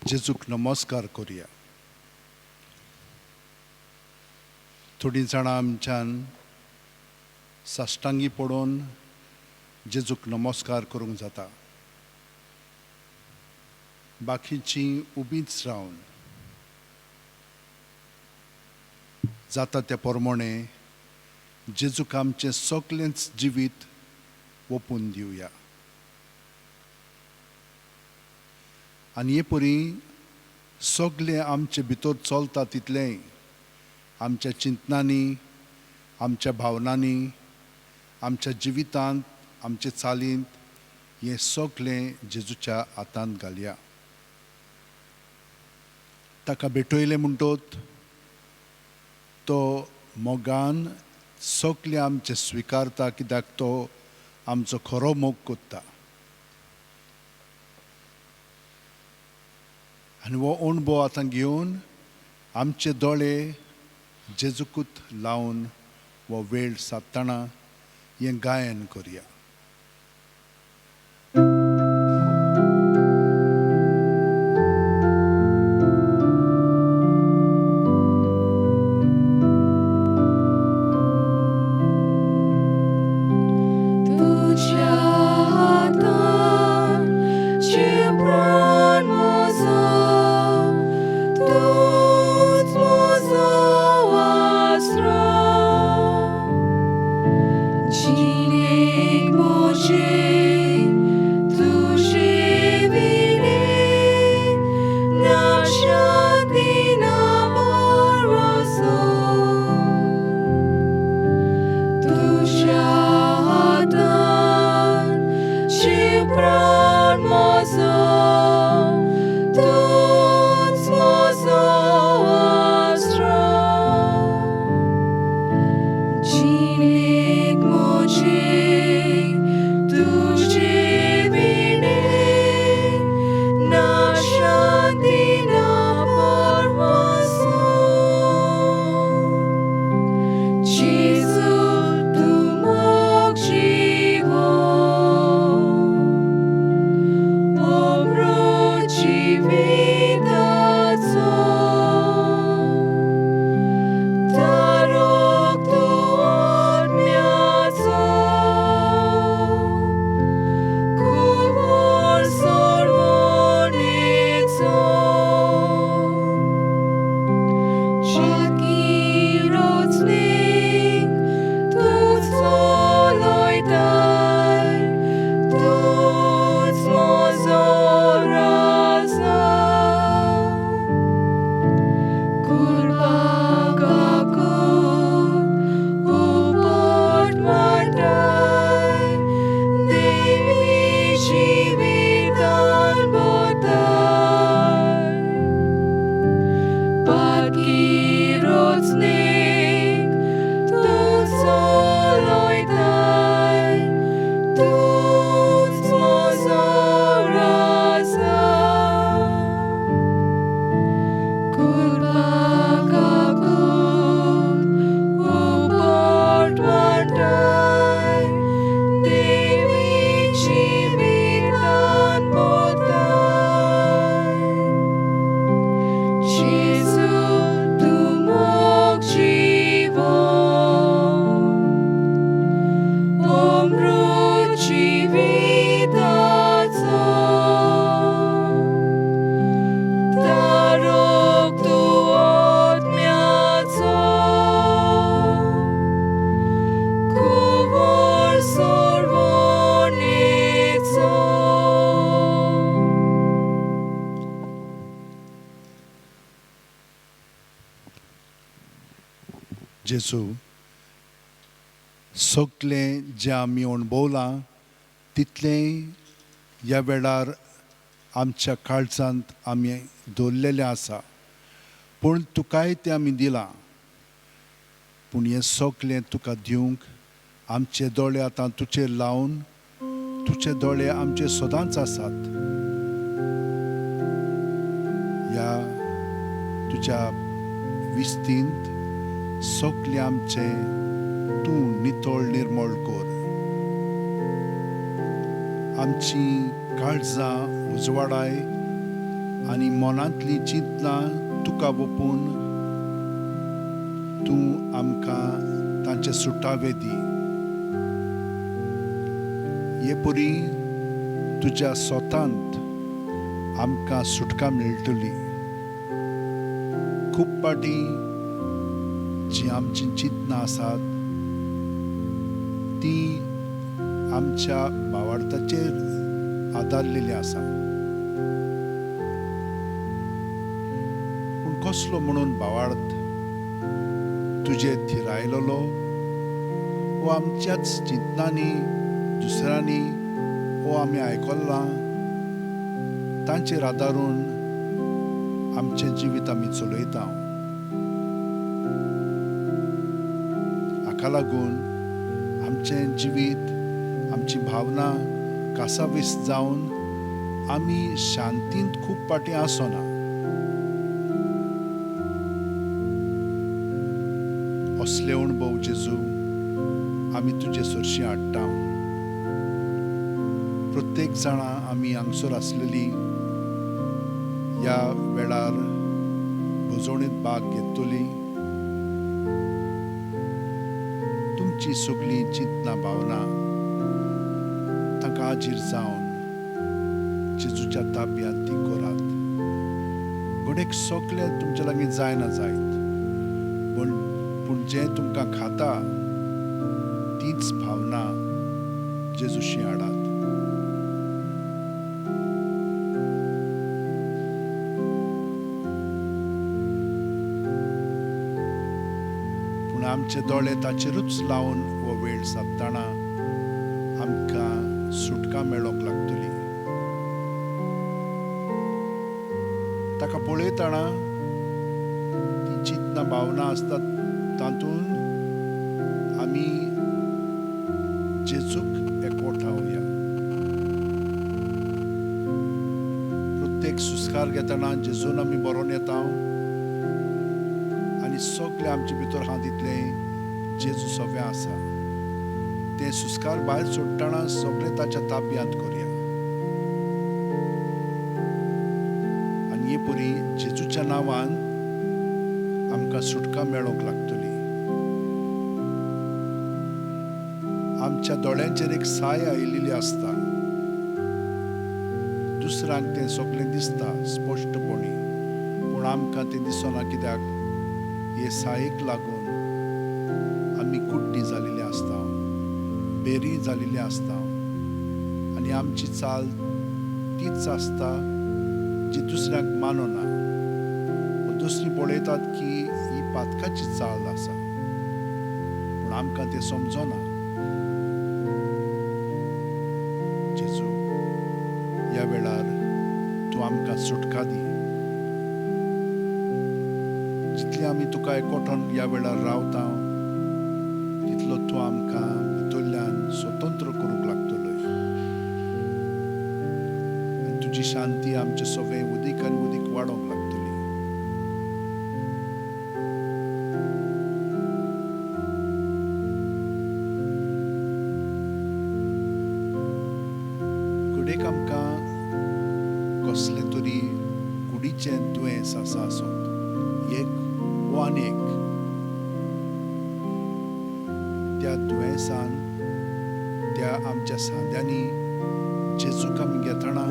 जेजूक नमस्कार करूया. थोडीं जाणां आमच्यान साश्टांगी पडून जेजूक नमस्कार करूंक जाता. बाकीचीं उबीच रावन जाता त्या प्रमाणे जेजूक आमचें सगळेंच जिवीत ओपून दिवया. आनी हे परी सगळें आमचे भितर चलता तितलें आमच्या चिंतनांनी, आमच्या भावनांनी, आमच्या जिवितांत, आमचे चालींत हें सगळें जेजूच्या हातांत घालया. ताका भेटयलें म्हणटोच तो मोगान सगळें आमचें स्विकारता, कित्याक तो आमचो खरो मोग कोत्ता. आनी हो अणभव आतां घेवन आमचे दोळे जेजूकूच लावन हो वेळ सादतना हें गायन करुया. जेजू, सगळें जें आमी अणभवलां तितलें ह्या वेळार आमच्या काळजांत आमी दवरलेलें आसा, पूण तुकाय तें आमी दिलां. पूण हें सगळें तुका दिवंक आमचे दोळे आतां तुचेर लावन, तुजे दोळे आमचे सदांच आसात. ह्या तुज्या विस्तींत सगळें आमचें तूं नितळ निर्मळ कर. आमचीं काळजां उजवाडाय, आनी मनांतलीं चिंतनां तुका ओपून तूं आमकां तांचे सुटावे दी. हे परी तुज्या स्वतांत आमकां सुटका मेळटली. खूब पाटी जीं आमचीं चिंतनां आसात तीं आमच्या भावार्थाचेर आदारलेलीं आसा. पूण कसलो म्हणून भावार्थ तुजेर थिरायलोलो वो आमच्याच चिंतनांनी दुसऱ्यांनी वो आमी आयकलां तांचेर आदारून आमचें जिवीत आमी चलयता. हाका लागून आमचें जिवीत आमची भावना कासावीस जावन आमी शांतींत खूब पाटी आसना. असले अणभव जेजू आमी तुजे सरशी हाडटा. प्रत्येक जाणां आमी हांगसर आसलेलीं ह्या वेळार भोजवणेंत भाग घेतलीं तुमची सगळीं चिंतनां भावना ताका हाजीर जावन जेजूच्या ताब्यांत ती करात. घडये सगळे तुमचे लागीं जायना जायत पूण जें तुमकां खाता तीच भावना जेजूशी हाडात. पूण आमचे दोळे ताचेरूच लावन हो वेळ साधतना आमकां सुटका मेळोंक लागतली. ताका पळयतना ती चिंतनां भावना आसतात तातूंत आमी जेजूक एकवटावया. प्रत्येक सुस्कार घेतना जेजून आमी बरोवन येता आनी सगळे आमचे भितर आहा तितलें जेजू सगळें आसा तें सुस्कार भायर सोडटना सगळें ताच्या ताब्यांत करया. आनी हे परी जेजूच्या नांवान आमकां सुटका मेळोंक लागतली. आमच्या दोळ्यांचेर एक साय आयिल्ली आसता. दुसऱ्यांक तें सगळें दिसता स्पश्टपणी पूण आमकां तें दिसना. कित्याक हे सायेक लागून आमी कुड्डी जालेली आसता, बेरी जालेली आसता आनी आमची चाल तीच आसता जी दुसऱ्यांक मानना. दुसरी पळयतात की ही पातकाची चाल आसा पूण आमकां तें समजना. जेजू ह्या वेळार तूं आमकां सुटका दी. जितली आमी तुका एकवटून ह्या वेळार रावता तितलो तूं आमकां भितरल्यान स्वतंत्र करूंक लागतलो. आनी तुजी शांती आमचे सगळें उदीक आनी उदीक वाडोवंक लागतली. घडयेक आमकां कसलें तरी कुडीचें दुयेंस आसा आसत एक वो आनीक त्या दुयेंसान त्या आमच्या सांद्यांनी जेजूक आमी घेतना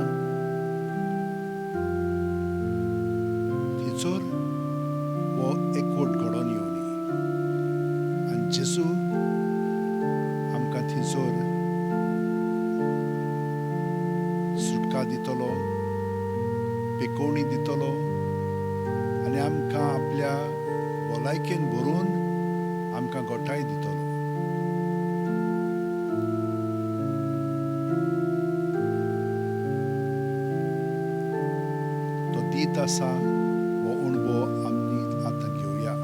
थंयसर वो एकवट घडोवन येवनी आनी जेजू आमकां थंयसर सुटका दितलो, पेकोवणी दितलो आनी आमकां आपल्या भलायकेन भरून आमकां घोटाय दितलो. तो दीत आसा हो अणभव आमी आतां घेवया.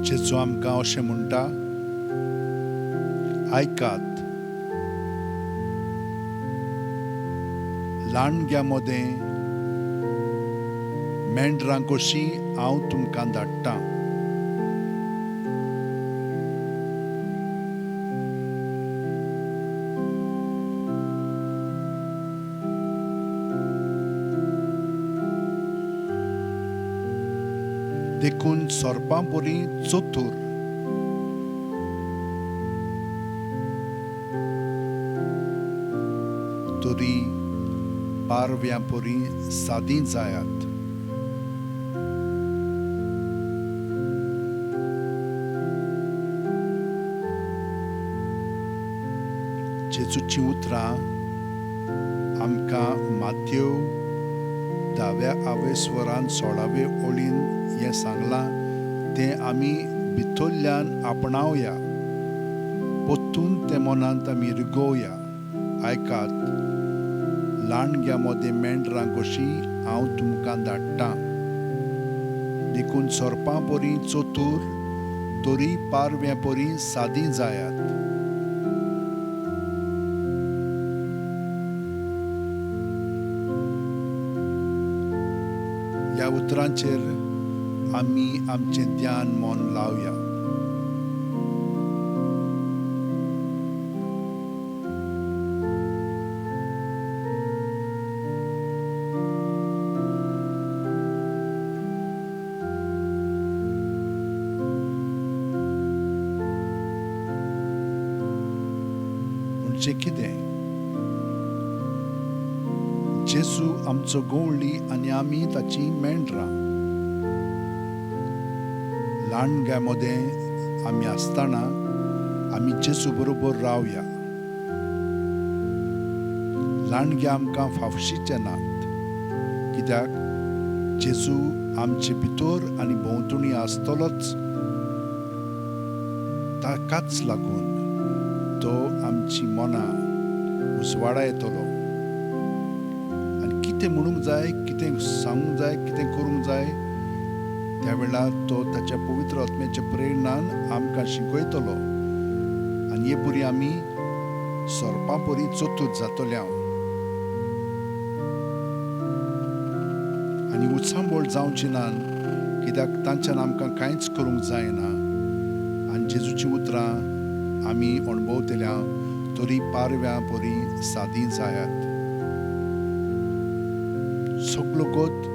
जेजू आमकां अशें म्हणटा, आयकात, ल्हानग्या मोदें मेंढरां कशीं हांव तुमकां धाडटां. देखून सोरपां बरी चतूर, तरी पारव्यां परी सादीं जायात. जेजूची उतरां आमकां माथ्येव 10व्या आवेस्वरान 16वे ओळीन हें सांगलां तें आमी भितरल्यान आपणावया, पोत्तून तें मनांत आमी रिगोवया. आयकात, ल्हानग्या मोदें मेंढरां कशीं हांव तुमकां धाडटां. देखून सोरपां बरीं चतूर, तरी पारव्यां परी सादीं जायात. ह्या उतरांचेर आमी आमचें ध्यान मन लावया. म्हणजे कितें? जेजू आमचो गवळी आनी आमी ताची मेंढरां. ल्हानग्या मोदें आमी आसतना आमी जेजू बरोबर रावया. ल्हानगे आमकां फावशीचे नात, कित्याक जेजू आमचे भितर आनी भोंवतणी आसतलोच. ताकाच लागून तो आमची मनां उजवाडा येतलो. आनी कितें म्हणूंक जाय, कितें सांगूंक जाय, कितें करूंक जाय, त्या वेळार तो ताच्या पवित्र आत्म्याच्या प्रेरणान आमकां शिकयतलो. आनी हे परी आमी सोरपां परी चतूर जातले. आनी उत्सांबोळ जावची नान, कित्याक तांच्यान आमकां कांयच करूंक जायना. आनी जेजूची उतरां आमी अणभवतल्या, तरी पारव्यां परी सादीं जायात. सगळो गोत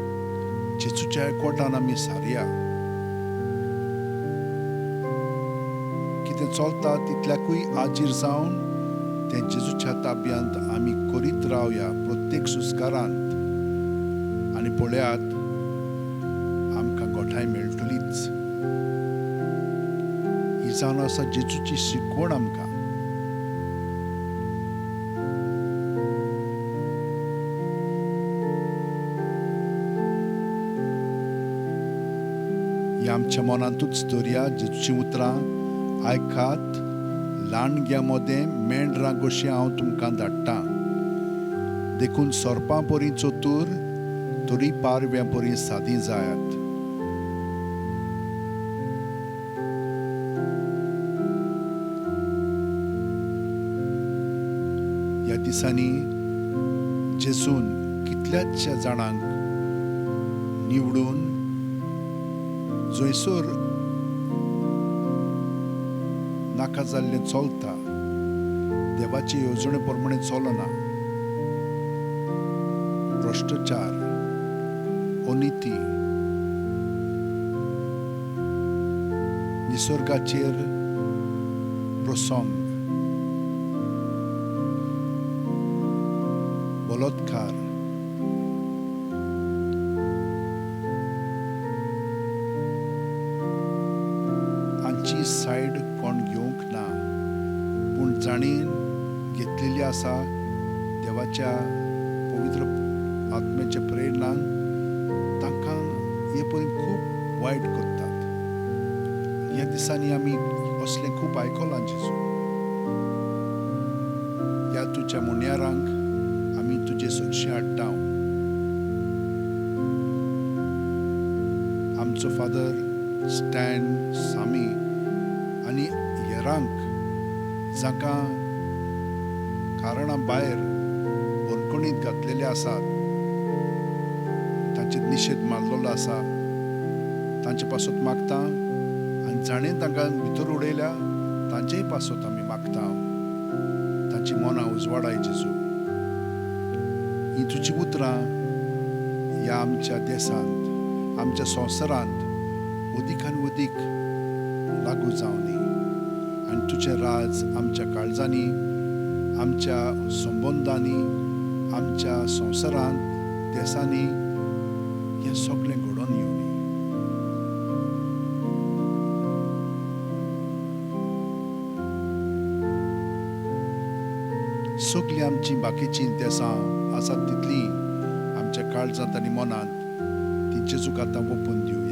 जेजूच्या एकवटान आमी सारया. कितें चलता तितल्याकूय आजीर जावन तें जेजूच्या ताब्यांत आमी करीत रावया प्रत्येक सुस्कारांत. आनी पळयात, आमकां गोठाय मेळटलीच. ही जावन आसा जेजूची शिकवण आमकां. ही आमच्या मनांतूच दवरया. जेजूची उतरां, आयकात, ल्हानग्या मोदें मेंढरां कशीं हांव तुमकां धाडटां. देखून सोरपां परी चतूर, तरी पारव्यां परी सादीं जायात. ह्या दिसांनी जेजून कितल्याशा जाणांक निवडून जंयसर नाका जाल्लें चलता, देवाचे येवजणे प्रमाणे चलना, भ्रश्टाचार, अनिती, निसर्गाचेर प्रसंग, बलात्कार, हांची सायड कोण घेवंक ना. पूण जाणीन घेतलेली आसा देवाच्या पवित्र आत्म्याच्या प्रेरणान, तांकां हे परी खूब वायट करतात. ह्या दिसांनी आमी असलें खूब आयकलां. जेजू, ह्या तुज्या मुन्यारांक आमी तुजे सुरक्षे हाडटा. आमचो फादर स्टॅन सामी आनी हेरांक जाका कारणां भायर बंदखणींत घातलेले आसात, तांचे निशेध मारलेलो आसा, तांचे पासत मागता आनी जाणें तांकां भितर उडयल्या तांचेय पासत आमी मागता. तांची मनां उजवाडाय जेजू. ही तुजी उतरां ह्या आमच्या देशांत, आमच्या संवसारांत अदीक आनी अदीक लागू जावनी आनी तुजें राज आमच्या काळजांनी, आमच्या संबंदांनी, आमच्या संवसारांत, देशांनी हें सगळें घडोवन येवनी. सगळीं आमची बाकीचीं देशां आसात तितलीं आमच्या काळजांत आनी मनांत ती जेजूक आतां ओपून दिवया.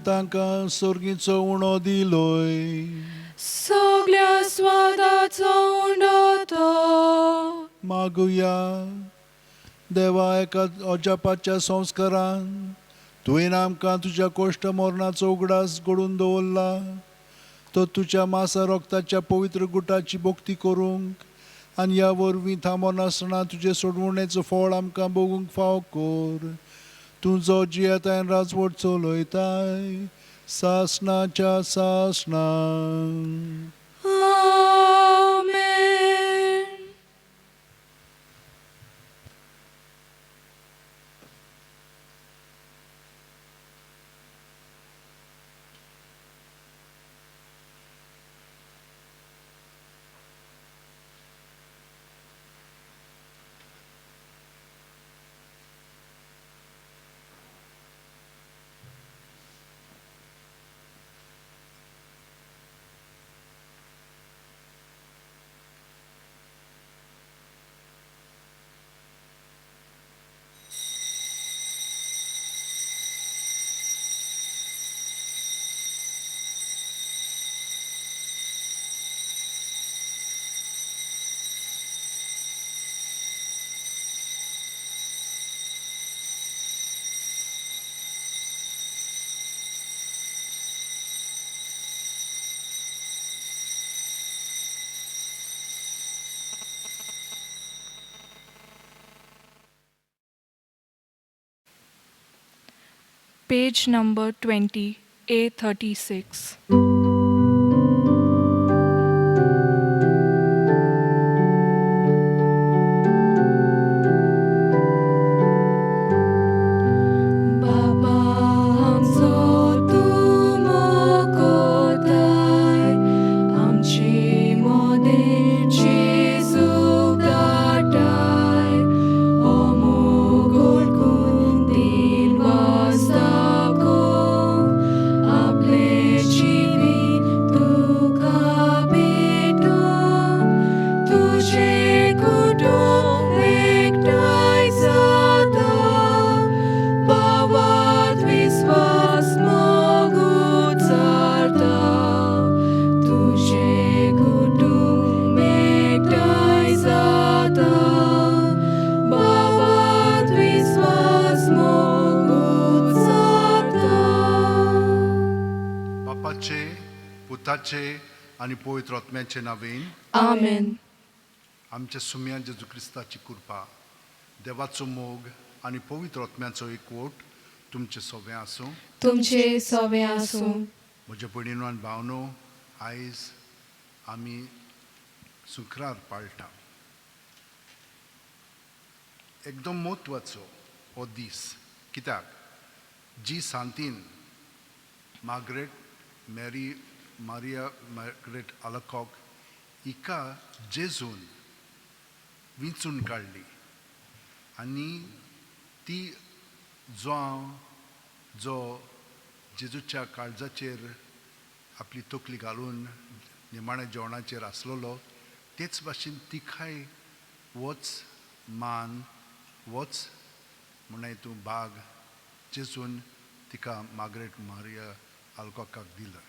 तांकां सर्गीचो उणो दिलोय. सगळ्या स्वादाचो उंडो तो. मागुया. देवा, एका अजापाच्या संस्कारान तुवें आमकां तुज्या कोश्ट मरणाचो उगडास घडून दवरला. तो तुज्या मासा रोगताच्या पवित्र गुटाची भोक्ती करूंक आनी ह्या वरवीं थांबोन आसतना तुजे सोडवणेचो फळ आमकां भोगूंक फाव कर. तूं जो जियेताय राजवट चलयताय सासणाच्या सासणां. आमेन. page number 20, A36. Baba आमचो तूं मोकोताय, आमची मोदें जेजूक धाडटाय. हो मोग ओळखून दीन वस्ताकून, आपले जिवीत तुका भेटून, तुजें कुटुंब एकठांय जाता. भावात विश्वास मोग उच्चारता, तुजें कुटुंब एकठांय जाता. भावात विश्वास मोग उच्चारता. बापाचे, पुताचे आणि पवित्र आत्म्याचे नावेन आमेन. आमच्या सुम्या जेजू क्रिस्ताची कृपा, देवाचो मोग आणि पवित्र आत्म्याचो एकवट तुमचे सगळे आसूं. तुमचे सवे आसूं. म्हज्या भयणीनो आनी भावनो, आयज आमी सुक्रार पाळटा. एकदम म्हत्वाचो हो दीस. कित्याक जी सांतीन मारिया मार्गरेट आलकॉक हिका जेजून विंचून काडली आनी ती जो जेजूच्या काळजाचेर आपली तकली घालून निमाण्या जेवणाचेर आसलेलो, तेच भाशेन तिकाय वच मान, वच म्हणून हितून भाग जेजून तिका मार्गरेट मारिया आल्कॉकाक दिलो.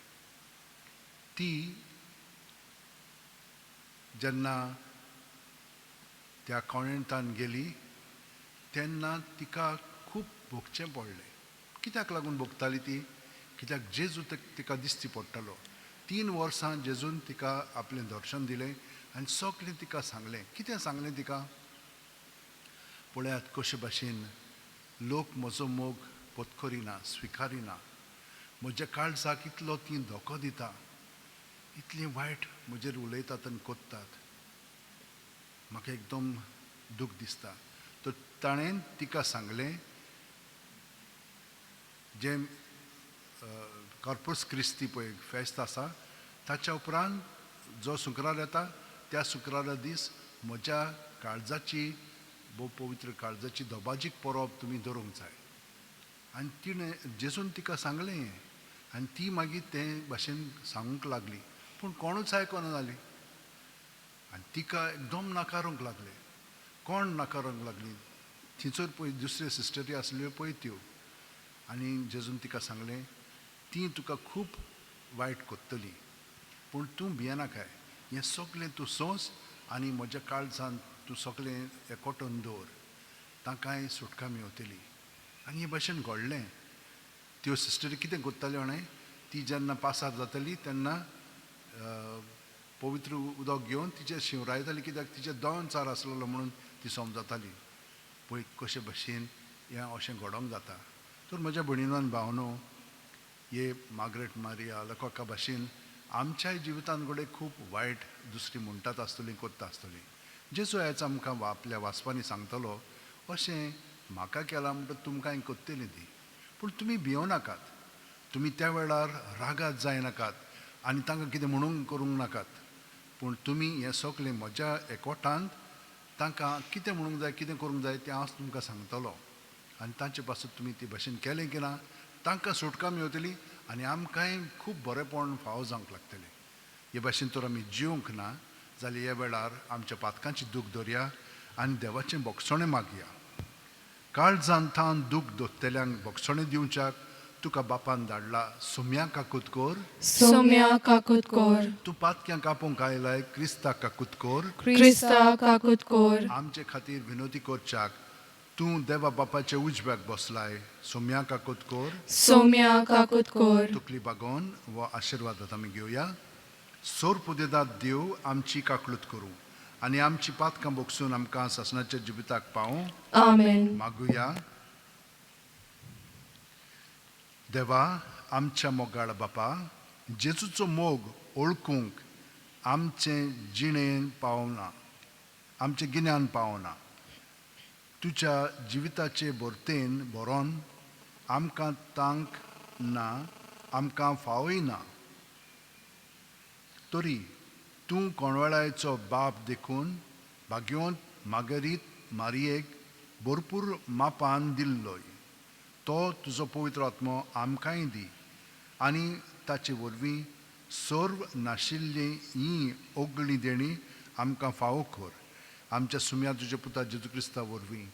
ती जेन्ना त्या कॉन्वेंटान गेली तेन्ना तिका खूब भोगचें पडलें. कित्याक लागून भोगताली ती? कित्याक जेजू तिका दिश्टी पडटालो. 3 वर्सां जेजून तिका आपलें दर्शन दिलें आनी सगळें तिका सांगलें. कितें सांगलें तिका? पळयात कशे भाशेन लोक म्हजो मोग पत्करिना, स्विकारिना. म्हज्या काळजाक इतलो ती धोको दिता, इतलें वायट म्हजेर उलयतात आनी कोत्तात. म्हाका एकदम दूख दिसता. तर ताणें तिका सांगलें, जे कॉर्पस क्रिस्ती पळय फेस्त आसा, ताच्या उपरांत जो शुक्रार येता त्या शुक्रारा दीस म्हज्या काळजाची, भोव पवित्र काळजाची दोबाजीक परब तुमी धरूंक जाय. आनी तिणें जेजून तिका सांगलें आनी ती मागीर ते भाशेन सांगूंक लागली. पूण कोणूच आयकना जाली आनी तिका एकदम नाकारूंक लागले. कोण नाकारूंक लागली? थिंचर पळय दुसऱ्यो सिस्टरी आसल्यो पळय त्यो. आनी जेजून तिका सांगलें, ती तुका खूब वायट कोत्तली, पूण तूं भियेनाकाय. हें सगळें तूं सोंस आनी म्हज्या काळजांत तूं सगळें एकवटून दवर, तांकांय सुटका मेवतली. आनी हे भाशेन घडलें. त्यो सिस्टरी कितें कोत्ताल्यो जाणाय, ती जेन्ना पासार जाताली तेन्ना पवित्र उदक घेवन तिचेर शिंवरायताली. कित्याक तिचें दोन चार आसलेलो म्हणून ती समजताली. पळय कशे भाशेन हें अशें घडोंक जाता. तर म्हज्या भयणीनो आनी भावनो, हे मार्गरेट मारिया आलकॉका भाशेन आमच्याय जिवितांत घडये खूब वायट दुसरी म्हणटात आसतलीं, कोत्ता आसतलीं. जेजू आयज आमकां आपल्या वाचपांनी सांगतलो, अशें म्हाका केलां म्हणटा तुमकांय कोत्तली ती. पूण तुमी भियोनाकात. तुमी त्या वेळार रागात जायनाकात आनी तांकां कितें म्हणूंक करूंक नाकात. पूण तुमी हें सगळें म्हज्या एकवटांत तांकां कितें म्हणूंक जाय, कितें करूंक जाय तें हांव तुमकां सांगतलो. आनी तांचे पासून तुमी ते भाशेन केलें की ना, तांकां सुटका मेवतली आनी आमकांय खूब बरेंपण फावो जावंक लागतलें. हे भाशेन तर आमी जिवंक ना जाल्यार ह्या वेळार आमच्या पातकांची दूख धरया आनी देवाचें भोगसणें मागया. काळजांत थावन दूख दोत्तेल्यांक भोगसणें दिवच्याक तुका बापान धाडला सुम्या काकूत कोर. सोम्या काकूत कोर. तूं पातक्यां कापूंक आयलाय क्रिस्ता काकूत कोर. क्रिस्ता काकूत कोर. आमचे खातीर विनोदी करच्याक तूं देवा बापाच्या उजव्याक बसलाय सोम्या काकूत कोर. सोम्या काकूत कोर. तकली बागोवन वो आशिर्वादात आमी घेवया. सोर पुदेदात देव आमची काकलूत करूं आनी आमची पातकां भोगसून आमकां सासणाच्या जिविताक पावूं. आमेन. मागुया. देवा आमच्या मोगाळ बापा, जेजूचो मोग ओळखूंक आमचें जिणें पावना, आमचें गिन्यान पावना. तुज्या जिविताचे बोरतेन बरोवन आमकां तांक ना, आमकां फावय ना. तरी तूं कोणवेळायचो बाप देखून भाग्यवंत मागरीत मारयेक भरपूर मापान दिल्लोय. तो तुजो पवित्र आत्मो आमकांय दी आनी ताचे वरवीं सर्व नाशिल्ली ही ओगळी देणी आमकां फावो कर. आमच्या सुम्या तुज्या पुता जेजू क्रिस्ता वरवीं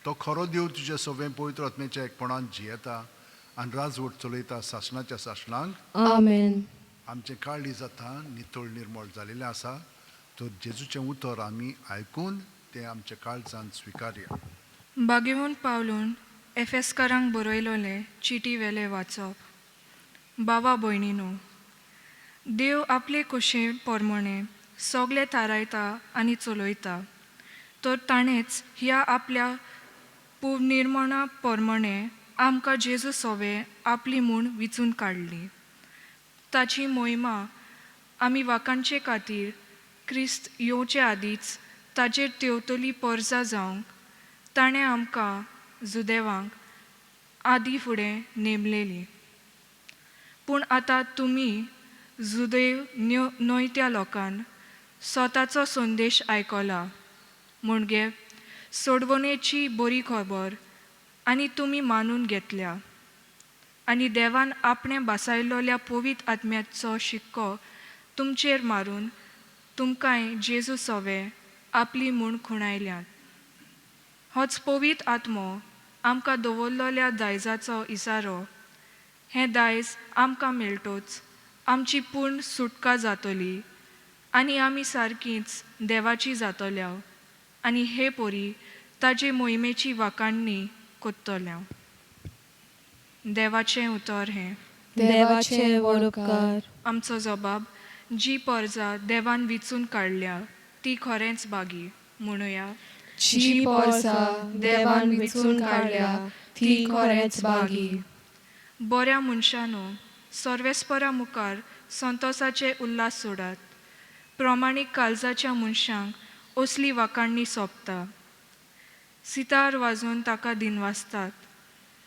तो खरो देव तुज्या सगळे पवित्र आत्म्याच्या एकपणान जियेता आनी राजवट चलयता सासणाच्या सासणांक. आमेन. आमचें काळी जाता नितळ निर्मळ जालेलें आसा. तर जेजूचें उतर आमी आयकून तें आमच्या काळजांत स्विकारया. भाग्यवंत पावलून एफेसकारांक बरयलोले चिटी वेले वाचप. बाबा भयणीनो, देव आपले कुशे पोरमणे सगळे थारायता आनी चलयता. तर ताणेंच ह्या आपल्या निर्मणा पोरमणे आमकां जेजू सोवे आपली म्हूण विचून काडली. ताची मोहिमा आमी वाकांचे खातीर क्रिस्त येवचे आदींच ताचेर तेवतली पर्जा जावंक ताणें आमकां जुदेवांक आदी फुडें नेमलेली. पूण आतां तुमी जुदेव नोयत्या लोकांन स्वताचो संदेश आयकला म्हणजे सोडवणेची बरी खबर आनी तुमी मानून घेतल्या. आनी देवान आपणे बासायलोल्या पवित्र आत्म्याचो शिक्को तुमचेर मारून तुमकांय जेजू सोवे आपली म्हूण खुणायल्यात. होच पवित्र आत्मो आमकां दवरलोल्या दायजाचो इसारो. हें दायज आमकां मेळटोच आमची पूर्ण सुटका जातली आनी आमी सारकींच देवाची जातल्या आनी हे पोरी ताजे मोहिमेची वाकाणणी कोत्तल्या. देवाचें उतर हें. देवाचे वडोपकार. आमचो जबाब जी पर्जा देवान विचून काडल्या ती खरेंच बागी. म्हणुया, जी पर्सा देवान विचून काडल्या ती खरेंच बागी. बऱ्या मनशानो, सर्वेस्परा मुखार संतोसाचे उल्हास सोडात. प्रमाणीक काळजाच्या मनशांक असली वाकाणणी सोंपता. सितार वाजोवन ताका दिनवासतात.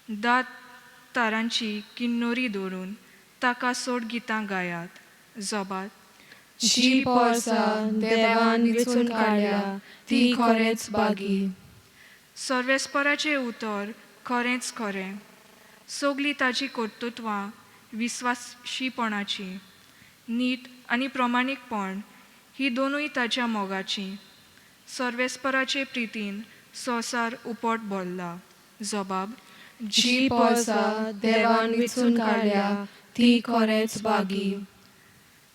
दात तारांची किन्नोरी दवरून ताका सोड गितां गायात. जबात, जी पर्सा देवान विचून काडल्या ती खरेंच बागी. सर्वेस्पराचें उतर खरेंच खरें. सगलीं ताची कर्तुत्वां विस्वाशीपणाची, नीट आनी प्रमाणीकपण ही दोनूय ताच्या मोगाचीं. सर्वेस्पराचे प्रितीन संवसार उपट भरला. जबाब, जी पर्सा देवान विचून काडल्या ती खरेंच बागी.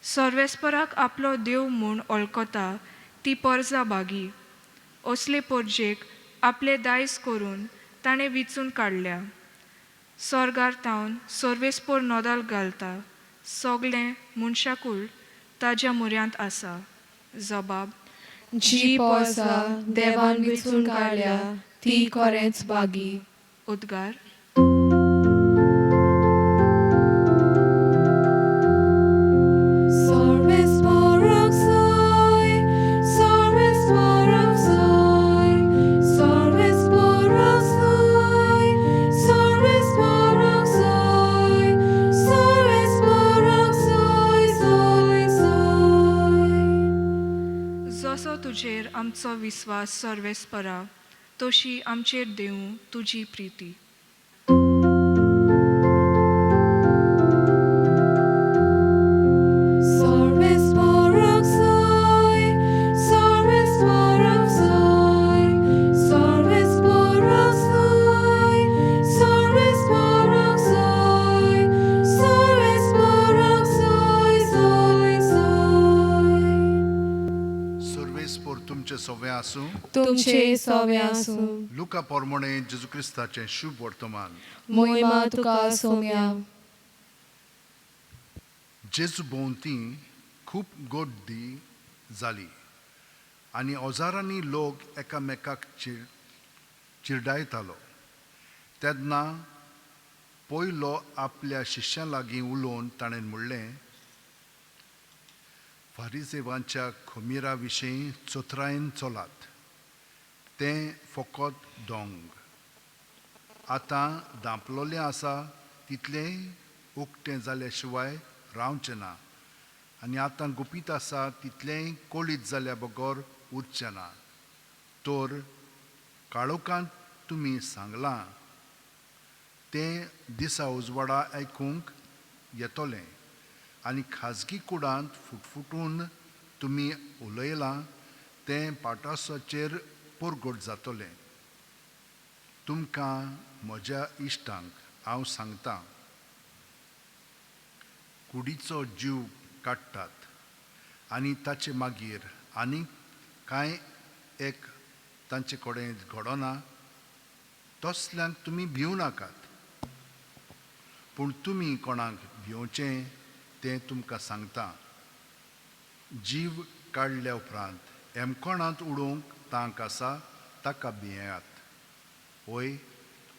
सर्वेस्पराक आपलो देव म्हूण वळखता ती पर्जा बागी. असले पर्जेक आपले दायज करून ताणें विचून काडल्या. स्वर्गार तावन सर्वेस्पर नोदल घालता सगळे मनशाकूळ ताज्या मुऱ्यांत आसा. जबाब, जी पर्सा देवान विचून काडल्या ती खरेंच बागी. उद्गार, जसो तुजेर आमचो विस्वास सर्वेस्परा तशी आमचेर देवूं तुजी प्रिती. सर्वेस्पर तुमचे सवे आसूं. तुमचे सवे आसूं. लुका पोरमणे जेजू क्रिस्ताचें शुभ वर्तमान. मोहिमा तुका सोम्या. जेजू भोंवती खूब गर्दी जाली आनी ओजारांनी लोक एकामेकाक चिरडायतालो. तेन्ना पयलो आपल्या शिश्यां लागीं उलोवन ताणें म्हणलें, फारिसेवांच्या खमीरा विशीं चोत्रायेन चलात, तें फकत दोंग. आतां धांपलोलें आसा तितलें उक्तें जाल्या शिवाय रावचें ना, आनी आतां गुपीत आसा तितलेंय कोळीत जाल्या बगर उरचें ना. तर काळोखांत तुमी सांगलां तें दिसा उजवाडा आयकूंक येतोलें, आनी खाजगी कुडांत फुटफुटून तुमी उलयलां तें पाटासाचेर परगट जातोलें. तुमकां म्हज्या इश्टांक हांव सांगतां, कुडीचो जीव काडटात आनी ताचे मागीर आनीक कांय एक तांचे कडेन घडना, तसल्यांक तुमी भिवू नाकात. पूण तुमी कोणाक भिवचें तें तुमकां सांगता. जीव काडल्या उपरांत एमकोणांत उडोवंक तांक आसा ताका भियेयात. वय,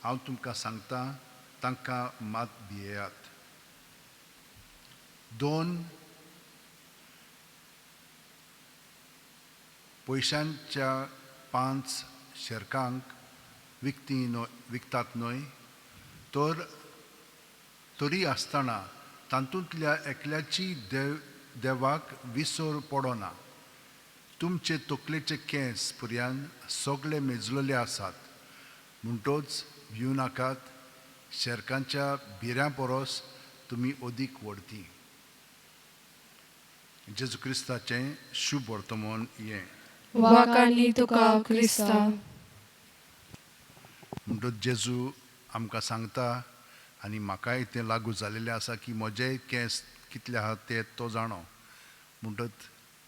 हांव तुमकां सांगतां, तांकां मात भियेयात. 2 पयशांच्या 5 शेरकांक विकतात न्हय, तर तरी आसतना तातूंतल्या एकल्याची देवाक विसर पडना. तुमचे तकलेचे केंस पुर्यान सगळे मेजलेले आसात. म्हणटच भिवू नाकात. शेरकांच्या भिऱ्यां परस तुमी अदीक व्हडती. जेजू क्रिस्ताचें शुभ वर्तमान हें. वाकाणी तुका क्रिस्ता. म्हणटच जेजू आमकां सांगता, आनी म्हाकाय तें लागू जालेलें आसा की म्हजे केंस कितले आहात ते तो जाणो. म्हणटच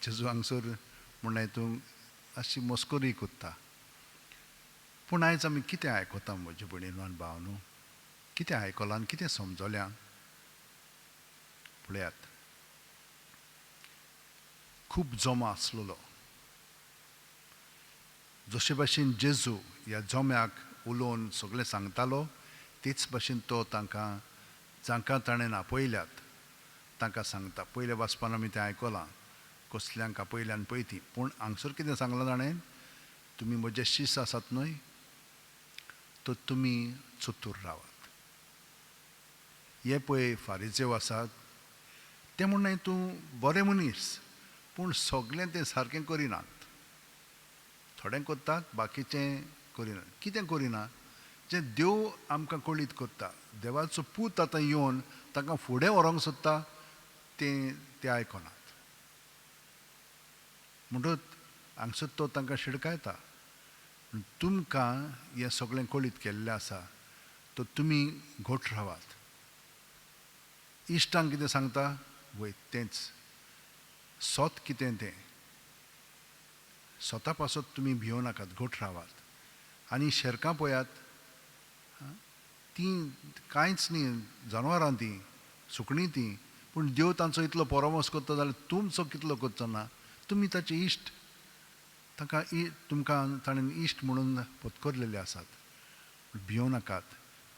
जेजू हांगसर म्हण तूं अशी मस्करी कोत्ता. पूण आयज आमी कितें आयकता म्हजे भयणीनो आनी भावनो? कितें आयकलां आनी कितें समजल्यां? पळयात, खूब जमो आसलेलो. जशे भाशेन जेजू ह्या जम्याक उलोवन सगळें सांगतालो, तेच भाशेन तो तांकां जांकां ताणें आपयल्यात तांकां सांगता. पयल्या वाचपान आमी तें आयकलां, कसल्यांक आपयल्यान पळय ती. पूण हांगसर कितें सांगलां ताणें? तुमी म्हजे शिश्य आसात न्हय, तर तुमी चतूर रावात. हे पळय फारिसेव आसात, ते म्हणून तूं बरें मनीस, पूण सगळें तें सारकें करिनात. थोडें करतात, बाकीचें करिनात. कितें करिना? जें देव आमकां कळीत करता, देवाचो पूत आतां येवन तांकां फुडें व्हरोंक सोदता, तें आयकनात. म्हणटच हांगसर तो तांकां शिडकायता. तुमकां हें सगळें कळीत केल्लें आसा, तर तुमी घट रावात. इश्टांक कितें सांगता? वय, तेंच सोत कितें तें स्वता पासत तुमी भियो नाकात, घट रावात. आनी शेरकां पळयात, तीं कांयच न्ही, जनावरां तीं, सुकणीं तीं, पूण देव तांचो इतलो परमोस करता जाल्यार तुमचो कितलो करचो ना? तुमी ताचे इश्ट. तुमकां ताणें इश्ट म्हणून पत्करलेले आसात. भियो नाकात,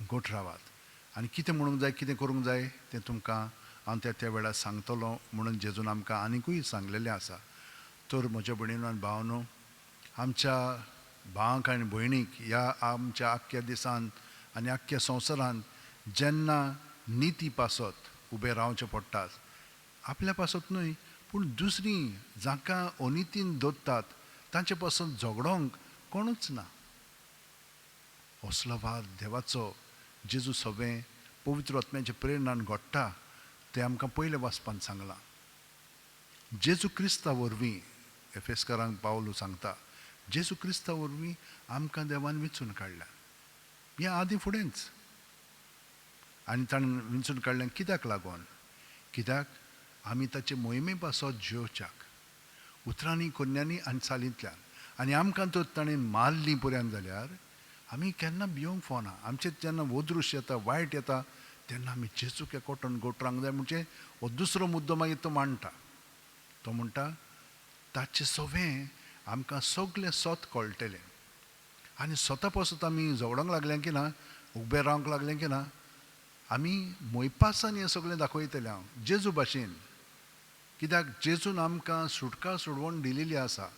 घट रावात. आनी कितें म्हणूंक जाय, कितें करूंक जाय तें तुमकां हांव त्या वेळार सांगतलो म्हणून जेजून आमकां आनिकूय सांगलेलें आसा. तर म्हज्या भयणीनो आनी भावनो, आमच्या भावांक आनी भयणीक ह्या आमच्या आख्ख्या दिसान आनी आख्ख्या संवसारांत जेन्ना निती पासत उबें रावचें पडटात, आपल्या पासत न्हय, पूण दुसरीं जांकां अनितीन दोत्तात तांचे पासून झगडोंक कोणूच ना. असलो वाद देवाचो जेजू सगळें पवित्र आत्म्याचे प्रेरणान घडटा तें आमकां पयले वाचपान सांगलां. जेजू क्रिस्ता वरवीं, एफेसकारांक पावलू सांगता, जेजू क्रिस्ता वरवीं आमकां देवान वेंचून काडल्या. हें आदी फुडेंच. आनी ताणें वेंचून काडलें कित्याक लागून? कित्याक आमी ताचे मोहिमे पासत जियोवच्याक, उतरांनी, कन्यांनी आनी सालींतल्यान. आनी आमकां तर ताणें मारलीं पर्यंत जाल्यार आमी केन्ना भियोंक फावना. आमचें जेन्ना वदृश्य येता, वायट येता, तेन्ना आमी जेजूक एकवटून घट रावंक जाय. म्हणजे हो दुसरो मुद्दो मागीर तो मांडटा. तो म्हणटा ताचें सवें आमकां सगलें सोत कळटलें. आनी स्वता पासत आमी झगडोंक लागलें की ना, उबें रावंक लागलें की ना, आमी मोयपासान हें सगळें दाखयतलें हांव जेजू भाशेन, कित्याक जेजून आमकां सुटका सोडवण दिलेली आसा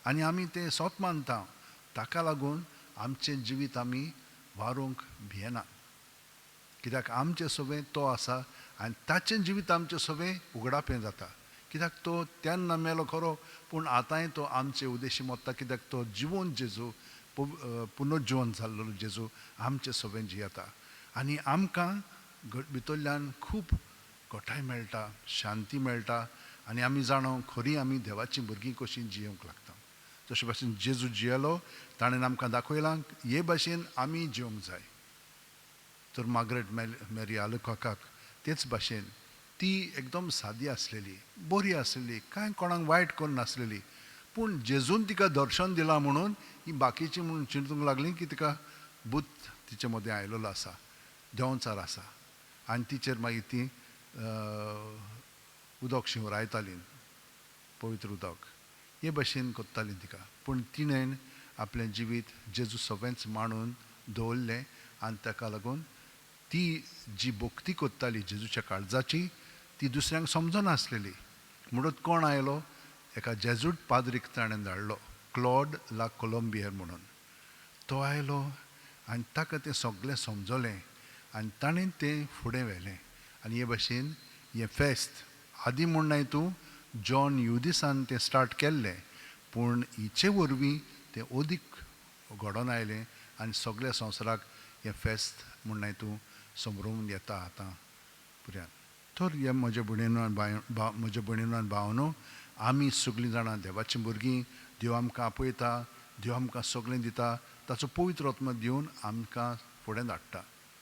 आनी आमी तें सोत मानता. ताका लागून आमचें जिवीत आमी वारूंक भियेना, कित्याक आमचें सगळें तो आसा आनी ताचें जिवीत आमचें सगळें उगडापें जाता. कित्याक तो तेन्ना मेलो खरो, पूण आतांय तो आमचे उद्देशी मोत्ता, कित्याक तो जिवोन जेजू पुनर्जिवन जाल्लो जेजू आमचें सगळें जियेता आनी आमकां भितरल्यान खूब गोठाय मेळटा, शांती मेळटा आनी आमी जाणो खरी आमी देवाची भुरगीं कशीं जियोंक लागता. तशे भाशेन जेजू जियेलो, ताणें आमकां दाखयलां हे भाशेन आमी जियोंक जाय. तर मार्गरेट मेरी आलुकाकाक तेच भाशेन ती एकदम सादी आसलेली, बरी आसलेली, कांय कोणाक वायट करून नासलेली, पूण जेजून तिका दर्शन दिलां म्हणून ही बाकीची म्हणून चिंतूंक लागलीं की तिका भूत तिचे मदें आयिल्लो आसा, देंवचार आसा आनी तिचेर मागीर ती उदक शिंवरायतालीं, पवित्र उदक हे भाशेन कोत्तालीं तिका. पूण तिणें आपलें जिवीत जेजू सगळेंच मांडून दवरलें आनी ताका लागून ती जी भक्ती कोत्ताली जेजूच्या काळजाची ती दुसऱ्यांक समजनासलेली. म्हणून कोण आयलो, एका जेजूट पाद्रीक ताणें धाडलो, क्लॉड ला कोलंबियर म्हणून. तो आयलो आनी ताका तें सगळें समजलें आनी ताणें तें फुडें व्हेलें. आनी हे भाशेन हें फेस्त आदी म्हूण नाय तूं जॉन युदिसान तें स्टार्ट केल्लें, पूण हिचे वरवीं तें ओदीक घडोवन आयलें आनी सगळ्या संवसाराक हें फेस्त म्हूण नाय तूं समरून येता आतां पुऱ्यान. तर हे म्हज्या भयणीनो आनी भावनो, आमी सगळीं जाणां देवाचीं भुरगीं, देव आमकां आपयता, देव आमकां सगळें दिता, ताचो पवित्र आत्मा दिवन आमकां फुडें धाडटा.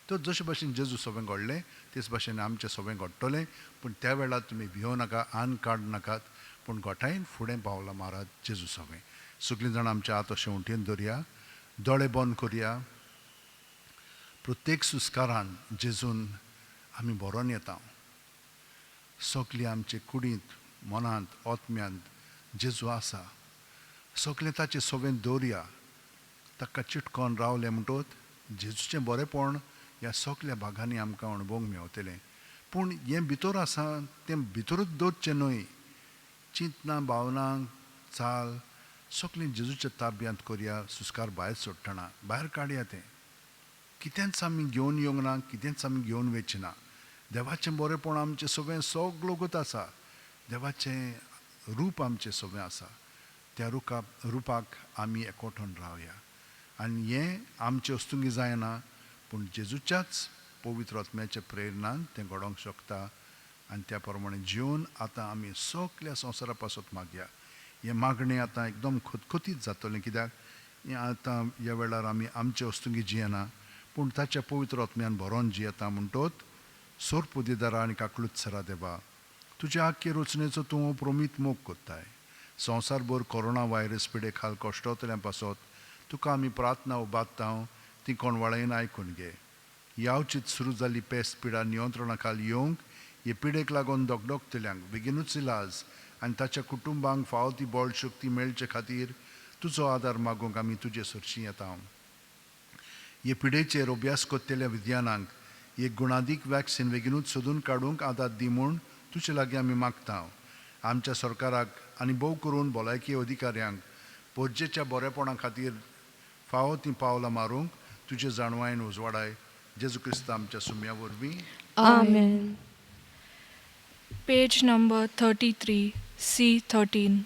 तर जशे भाशेन जेजू सगळें घडलें तेच भाशेन आमचें सगळें घडटलें, पूण त्या वेळार तुमी भियों नाका, आन काड नाकात, पूण गोठायन फुडें पावलां म्हाराज जेजू सगळें. सगळीं जाणां आमचे हात अशें उंटेन दवरया, दोळे बंद करया. प्रत्येक सुस्कारान जेजून आमी बरोवन येता. सगळीं आमचे कुडींत, मनांत, आत्म्यांत जेजू आसा. सगळें ताचें सगळें दवरया. ताका चिटकोन रावलें म्हणटच जेजूचें बरेंपण ह्या सगळ्या भागांनी आमकां अणभवूंक मेवतलें. पूण हें भितर आसा तें भितरूच दवरचें न्हय. चिंतना, भावना, चाल सगळें जेजूच्या ताब्यांत करया. सुस्कार भायर सोडटना भायर काडया. तें कितेंच आमी घेवन येवंक ना, कितेंच आमी घेवन वचना. देवाचें बरेंपण आमचें सगळें सगळोगूत आसा. देवाचें रूप आमचें सगळें आसा. त्या रुपाक आमी एकवटून रावया. आनी हें आमचें वस्तुंगी जायना, पूण जेजूच्याच पवित्र आत्म्याच्या प्रेरणान तें घडोवंक शकता. आनी त्या प्रमाणे जिवन आतां आमी सगळ्या संवसारा पासत मागया. हें मागणें आतां एकदम खतखतीत जातलें, कित्याक हें आतां ह्या वेळार आमी आमचे वस्तुंगी जियेना, पूण ताच्या पवित्र आत्म्यान भरोवन जियेता. म्हणटच सोर पुदिदारा आनी काकलुत्सरा देवा, तुज्या आख्खे रचनेचो तूं प्रोमीत मोग कोत्ताय. संवसारभर कोरोना व्हायरस पिडे खाल कश्टतल्या पासत तुका आमी प्रार्थना उबारता, ती कोणवाळेन आयकून घे. यावचीत सुरू जाल्ली पेस्त पिडा नियंत्रणा खाला येवंक, हे पिडेक लागून दोगदोगतल्यांक बेगीनूच इलाज आनी ताच्या कुटुंबांक फावो ती बळ शक्ती मेळचे खातीर तुजो आदार मागूंक आमी तुजे सरशीं येता. हे पिडेचेर अभ्यास कोत्तेल्या विद्यानांक एक गुणादीक वॅक्सीन बेगीनूच सोदून काडूंक आदार दी म्हूण तुजे लागीं आमी मागता. आमच्या सरकाराक आनी भोव करून भलायकी अधिकाऱ्यांक पोरजेच्या बरेपणा खातीर फावो तीं पावलां मारूंक तुजे जाणवायेन उजवाडाय. जेजू क्रिस्त आमच्या सुम्या वरवीं. आमेन. Page number 33 C13.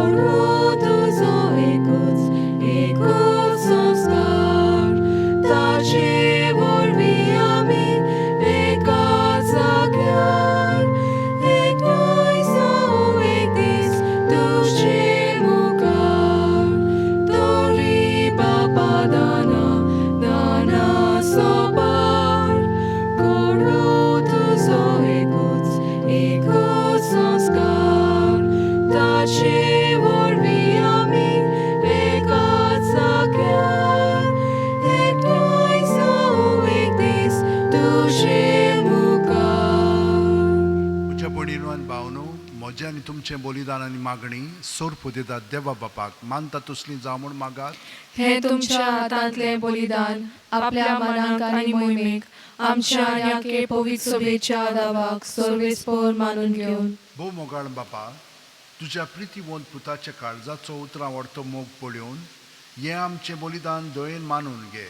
Goru तुमचें बलिदान आनी मागणी सोर्प दितात देवा बापाक मानता तसलीं जावं म्हूण मागात. हे तुमच्या हातांतले बलिदान आपल्या मनाक आनी मोहिमेक आमच्या आनी आखे पवित्र सभेच्या दावाक सर्वेस्पर मानून घेवन भोव मोगाळ बापा, तुज्या प्रितीवंत पुताच्या काळजाचो उतरां व्हरतो मोग पळोवन हें आमचें बलिदान दयेन मानून घे.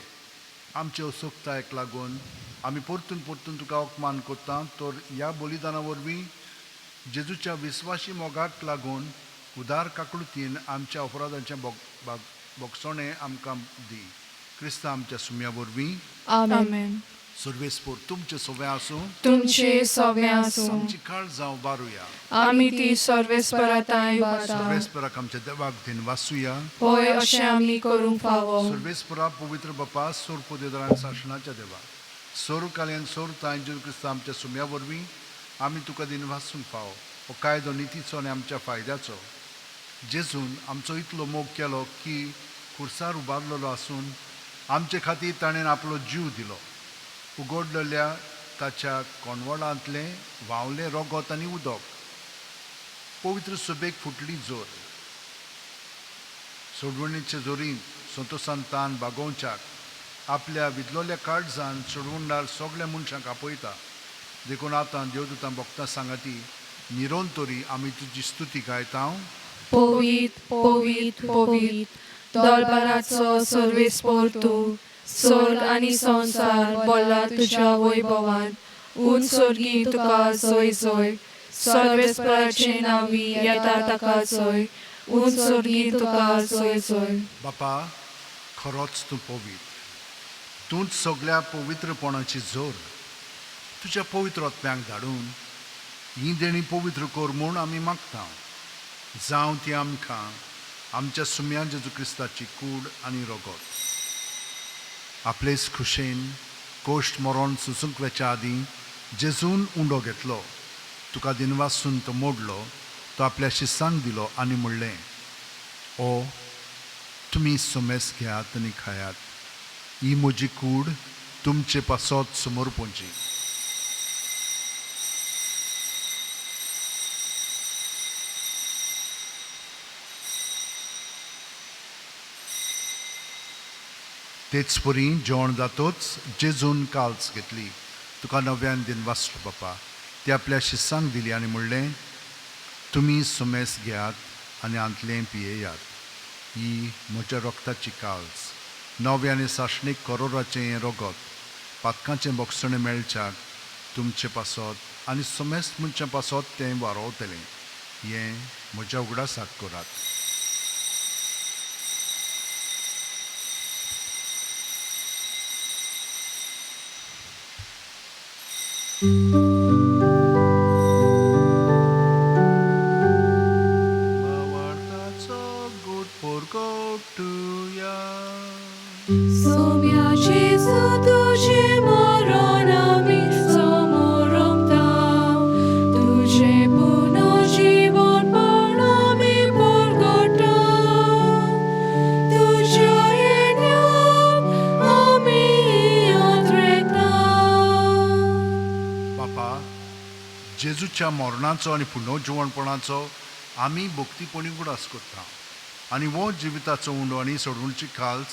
आमचे असोक्तायेक लागून आमी परतून परतून तुका अपमान करता, तर ह्या बलिदाना वरवीं जेजूच्या विस्वासी मोगाक लागून उदार काकळुतीन आमच्या अपराधांचें बोगसणें आमकां दी. क्रिस्ता आमच्या सुम्या वरवीं आमेन. सर्वेस्पर तुमचे सवें आसूं. तुमचे सवे आसूं. आमची काळ जावं बारुया. आमी ती सर्वेस्पराताय बाता. सर्वेस्पराक आमच्या देवाक दिन वाचुया. होय अशें आमी करूंक फावो. सर्वेस्परा पवित्र बापा सोर पोदेदारान सासणाच्या देवा सोर काल्यान सोर ताय जेजू क्रिस्ता आमच्या सुम्या वरवीं आमी तुका दिन वाचूंक फावो. हो कायदो नितीचो आनी आमच्या फायद्याचो. जेजून आमचो इतलो मोग केलो की खुर्सार उबारलेलो आसून आमचे खातीर ताणें आपलो जीव दिलो. उगडलेल्या ताच्या कोणवळांतलें व्हांवलें रगत आनी उदक पवित्र सभेक फुटली जोर. सोडवणीचे जोरीन संतोशान तान बागोवच्याक आपल्या विदलोल्या काळजान सोडवणदार सगळ्या मनशांक आपयता. देखून आतां देवदूतां भक्तां सांगाती निरोन तरी आमी तुजी स्तुती गायता. पवित पवित पवित दरबाराचो सर्वेस्पर तूं. स्वर्ग आनी संसार बोल्ला तुज्या वैभवान. उंच सर्गी तुका जय जय. सर्वेस्पराचे नावी येता ताका जय. उंच सर्गी तुका जय जय. बापा, खरोच तूं पवित्र. तूंच सगळ्या पवित्रपणाची जोर. तुज्या पवित्र आत्म्याक धाडून ही देणी पवित्र कर म्हूण आमी मागता. जावं ती आमकां आमच्या सुम्या जेजू क्रिस्ताची कूड आनी रगत आपलेच खुशेन कोश्ट मरण सुसूंक वेच्या आदीं जेजून उंडो घेतलो. तुका दिनवासून तो मोडलो. तो आपल्या शिस्सांक दिलो आनी म्हणलें, ओ तुमी सोमेस घेयात आनी खायात. ही म्हजी कूड तुमचे पासत समोर पोंची. तेच परी जेवण जातोच जेजून काल्स घेतली. तुका नव्यान दिन वाचलो बापा. ती आपल्या शिस्सांक दिली आनी म्हणलें, तुमी सोमेस घेयात आनी आंतलें पियेयात. ही म्हज्या रक्ताची काल्स नव्याने साशणीक करोराचें रगत पातकांचें बोगसणें मेळच्याक तुमचे पासत आनी सोमेस्त मनच्या पासत तें वारोवतलें. हें म्हज्या उगडासाक करात. Mawartaco good porgotuja. Somia Jezu tudzie moronami somoromtam. Tudzie puno život polami porgotam. Tudzie jedniam ami odrektam. बापा, जेजूच्या मरणाचो आनी पुनर्जीवणपणाचो आमी भक्तीपणी उगडास करता आनी हो जिविताचो उंडो आनी सोडवणची काल्स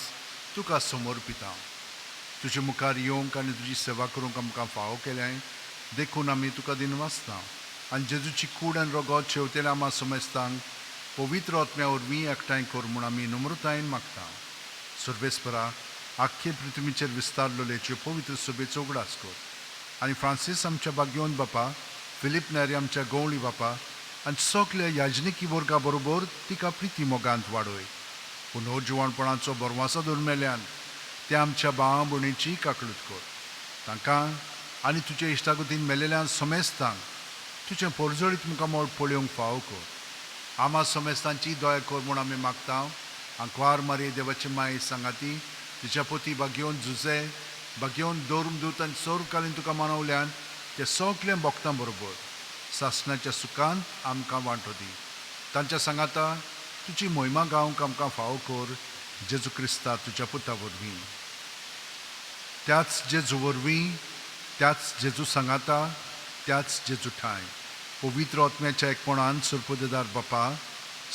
तुका समर्पिता. तुजे मुखार येवंक आनी तुजी सेवा करूंक आमकां फावो केल्याय देखून आमी तुका दिन वाचता. आनी जेजूची कूड आनी रगत शेवतेल्या आमा समेस्तांक पवित्र आत्म्या वरवीं एकठांय कर म्हूण आमी नम्रतायेन मागता. सर्वेस्परा आख्खे पृथ्वीचेर विस्तारलेल्यो पवित्र सभेचो उगडास कर. आनी फ्रांसीस आमच्या भाग्यवंत बापा, फिलीप नेरी आमच्या गवळी बापा आनी सगल्या याजनिकी वर्गा बरोबर तिका प्रिती मोगांत वाडय. पुनर्जीवणपणाचो बरवासो दरमेल्यान त्या आमच्या भावा भयणीची काकळूत कर. तांकां आनी तुज्या इश्टागतीन मेलेल्यान समेस्तांक तुजें परजळीत मुखार मोड पळोवंक फावो कर. आमा समेस्तांची दया कर म्हूण आमी मागता. आंकवार मारी देवाची माय सांगाती तिच्या पती भाग्यवंत जुजे भाग्यवंत दोरमदूत आनी सोरकालीन तुका मानवल्यान त्या सगल्या भक्तां बरोबर सासणाच्या सुखांत आमकां वांटो दी. तांच्या सांगाता तुजी मोहिमा गावंक आमकां फावो कर. जेजू क्रिस्ता तुज्या पुता वरवीं. त्याच जेजू वरवीं, त्याच जेजू सांगाता, त्याच जेजू ठांय पवित्र आत्म्याच्या एकपणान सुरपदेदार बापा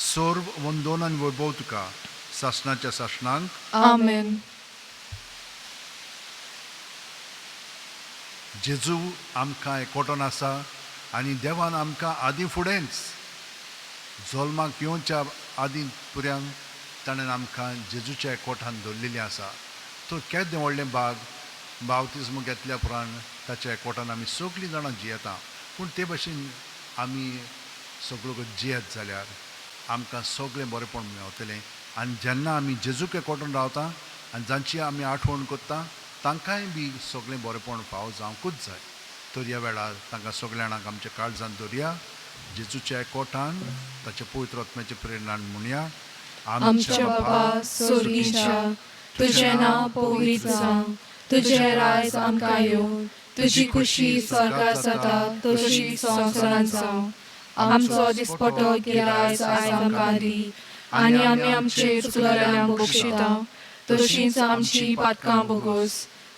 सर्व वंदन आनी वैभव तुका सासणाच्या सासणांक आमेन. जेजू आमकां एकवटून आसा आनी देवान आमकां आदी फुडेंच जल्माक येवच्या आदी पर्यंत ताणें आमकां जेजूच्या एकवटान दवरलेली आसा. तो केदें व्हडलें बावतिस्म घेतल्या उपरांत ताच्या एकवटान आमी सगळीं जाणां जियेता. पूण ते भाशेन आमी सगळो जियेत जाल्यार आमकां सगळें बरेंपण मेळटलें. आनी जेन्ना आमी जेजूक एकवटून रावता आनी जांची आमी आठवण करता तांकांय बी सगळें बरेंपण फावो जावंकूच जाय. तर ह्या वेळार तांकां सगळ्या जाणांक आमच्या काळजांत दवरया. जेजूच्या एकवटान ताच्या पवित्र आत्म्याचे प्रेरणान म्हणया, आमच्या बाबा स्वर्गीच्या, तुझें नांव पवित्र जावं, तुझें रायज आमकां येवं, तुजी खुशी स्वर्गांत जाता तशी संवसारांत जावं. आमचो दिसपटो गिरायज आयज आमकां दी, आनी आमी आमचे चुकलेल्यांक बक्षिता तशींच आमची पातकां बोगोस,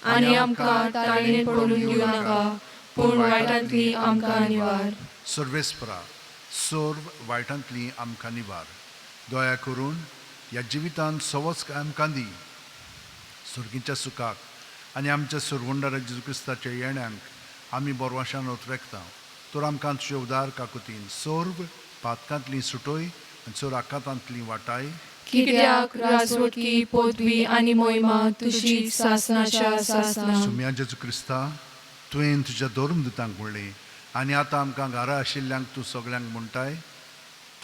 आनी आमकां ताळणेंत पडून दिवं नाका, पूण वायटांतली आमकां निवार. सर्वेस्परा सर्व वायटांतली आमकां निवार. दया करून ह्या जिवितांत सवच आमकां दी सुर्गीच्या सुखाक आनी आमच्या सुरवंडारा जेजू क्रिस्ताच्या येण्याक आमी बोरवाशान उतरेकता. तर आमकां तुजे उदार काकुतीन सर्व पातकांतली सुटोय आनी चोर आकांतांतली वाटाय. कित्याक राजवटकी पदवी आनी मोहिमा तुजी सासणाच्या सासणां. सुम्या जेजू क्रिस्ता तुवें तुज्या धर्मदुतांक म्हणलें आनी आतां आमकां घरा आशिल्ल्यांक तूं सगळ्यांक म्हणटाय,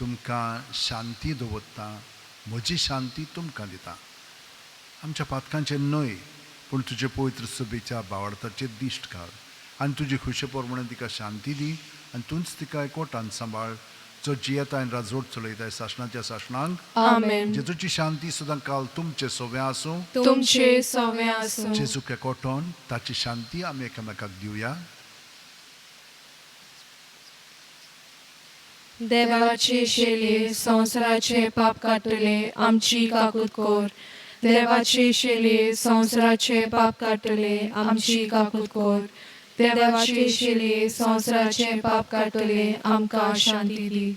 तुमकां शांती दवरता, म्हजी शांती तुमकां दिता. आमच्या पातकांचेर न्हय पूण तुजे पवित्र सभेच्या भावार्थाचेर दिश्ट घाल आनी तुजी खुशे प्रमाणे तिका शांती दी आनी तूंच तिका एकवटान सांबाळ, जो जियेता आनी राजवट चलयताय सासणाच्या सासणांक. आमेन. जेजूची शांती सदां काल तुमचे सोव्या आसूं. तुमचे सव्या आसूं. जेजूक एकवटोन ताची शांती आमी एकामेकाक दिवया. देवाचे शेले संवसाराचे पाप काडटले आमची काकूत कोर. देवाचे शेले संवसाराचे पाप काडटले आमची काकूत कोर. देवाचे शेले संवसाराचे पाप काडटले आमकां शांती दी.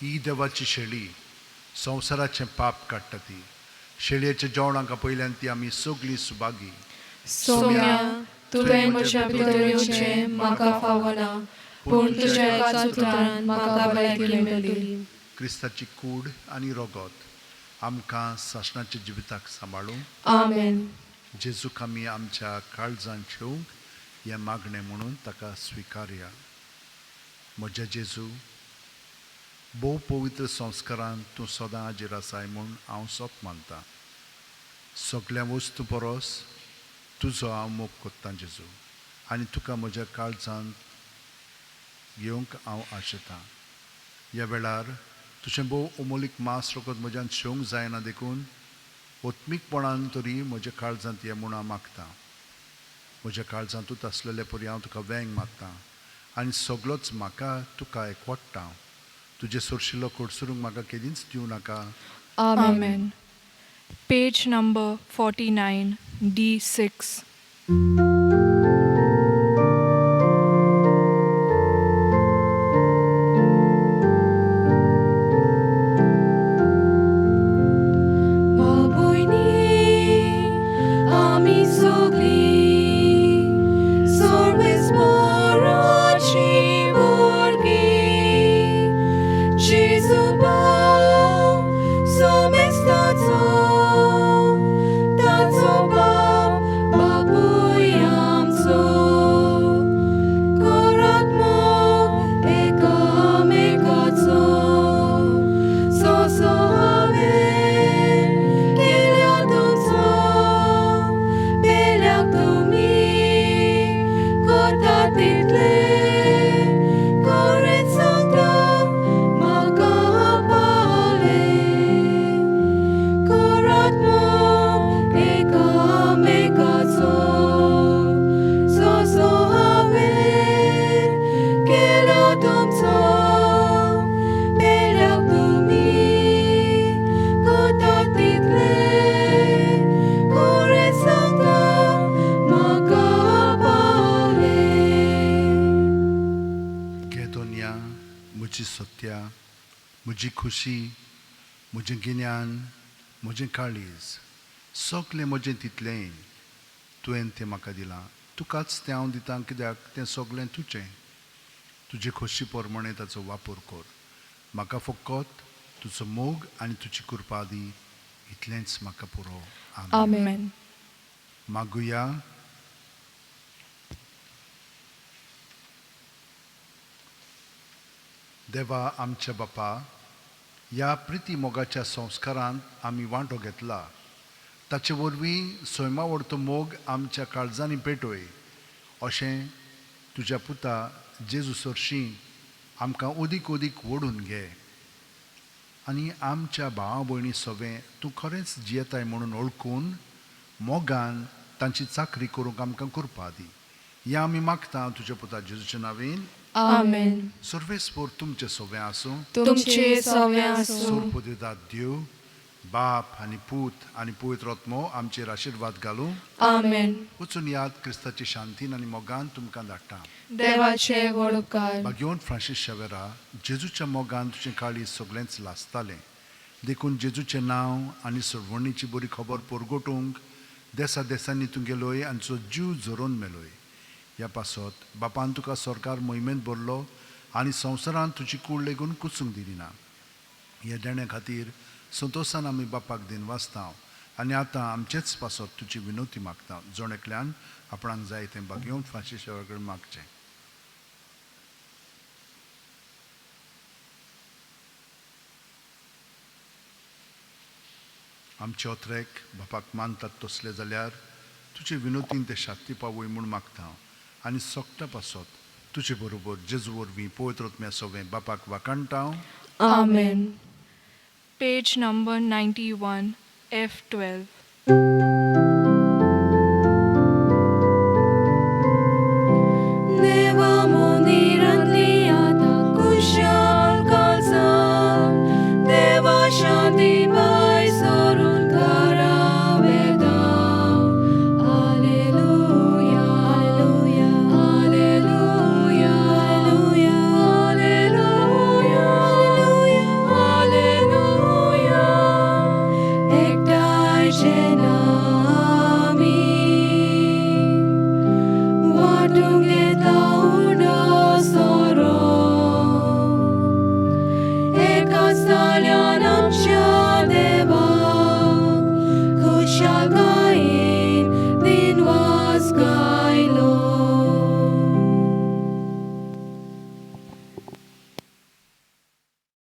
ही देवाची शेळी संवसाराचें पाप काडटा ती. शेळयेच्या जेवणाका पयल्यान ती आमी सगळीं सुभागी. सोम्या, तुवें म्हज्या भितर येवचें म्हाका फावना, पूण तुज्या एका उतरान म्हाका भलायकी मेळटली. क्रिस्ताची कूड आनी रगत आमकां सासणाच्या जिविताक सांबाळूं. आमेन. जेजूक आमी आमच्या काळजांत ठेवूंक हें मागणें म्हणून ताका स्विकारया. म्हज्या जेजू, भोव पवित्र संस्कारांत तूं सदां हाजीर आसाय म्हूण हांव सोप मानतां. सगळ्या वस्तू परस तुजो हांव मोग कोत्तां जेजू, आनी तुका म्हज्या काळजांत घेवंक हांव आशेतां. ह्या वेळार तुजें भोव अमोलीक मास रगत म्हज्यान शेवंक जायना देखून ओत्मीकपणान तरी म्हज्या काळजांत ये म्हूण हांव मागतां. म्हज्या काळजांतूच आसलेले परी हांव तुका वेंग मागतां आनी सगळोच म्हाका तुका एकवटटा. तुजे सोरशिल्लो कोडसरूंक म्हाका केदींच दिवं नाका. आमेन. Page number 49, D6. Taco, Babuya. म्हजी सत्या, म्हजी खुशी, म्हजें गिन्यान, म्हजें काळीज, सगलें म्हजें तितलें तुवें तें म्हाका दिलां. तुकाच तें हांव दितां कित्याक तें सगलें तुजें. तुजे खोशी प्रमाणे ताचो वापर कर. म्हाका फकत तुजो मोग आनी तुजी कृपा दी. इतलेंच म्हाका पुरो. आमेन. आमेन. मागुया. देवा आमच्या बापा, ह्या प्रिती मोगाच्या संस्कारांत आमी वांटो घेतला. ताचे वरवीं सैमावडतो मोग आमच्या काळजांनी पेटोय. अशें तुज्या पुता जेजू सरशीं आमकां ओदीक ओदीक ओडून घे. आनी आमच्या भावा भयणी सवें तूं खरेंच जियेताय म्हणून ओळखून मोगान तांची चाकरी करूंक आमकां कृपा दी. हें आमी मागता तुज्या पुता जेजूच्या नांवेन. आमेन. सर्वेस्पोर तुमचें सवें आसूं. तुमचे सवें आसूं. सोरपोदितात देव, बाप आनी पूत आनी पवित्र आत्मो आमचेर आशिर्वाद घालूं. आमेन. वचून याद क्रिस्ताची शांतीन आनी मोगान तुमकां धाडटा. देवाचे व्हड उपकार. भाग्यवंत फ्रांसीस शेवेरा, जेजूच्या मोगान तुजें काळीज सगळेंच लासतालें. देखून जेजूचें नांव आनी सरवणीची बरी खबर परगटूंक देसा देसांनी तूं गेलोय आनी तुजो जीव झरोवन मेलोय. ह्या पासत बापान तुका सरकार मोहिमेंत भरलो आनी संवसारांत तुजी कूड लेगून कुसूंक दिली ना. ह्या देण्या खातीर संतोशान आमी बापाक दिन वाचता आनी आतां आमचेच पासत तुजी विनोती मागता. जोण एकल्यान आपणाक जाय तें भाग्यवंत फ्रांसीस शेवेरा कडेन मागचें. आमचे ओत्रेक बापाक मानतात तसले जाल्यार तुजे विनोतीन ते शाक्ती पावय म्हूण मागता आनी सोगटा पासत तुजे बरोबर जेजू वरवीं पवित्र आत्म्या सवें बापाक वाकाणटा. आमेन. Page number 91, F12.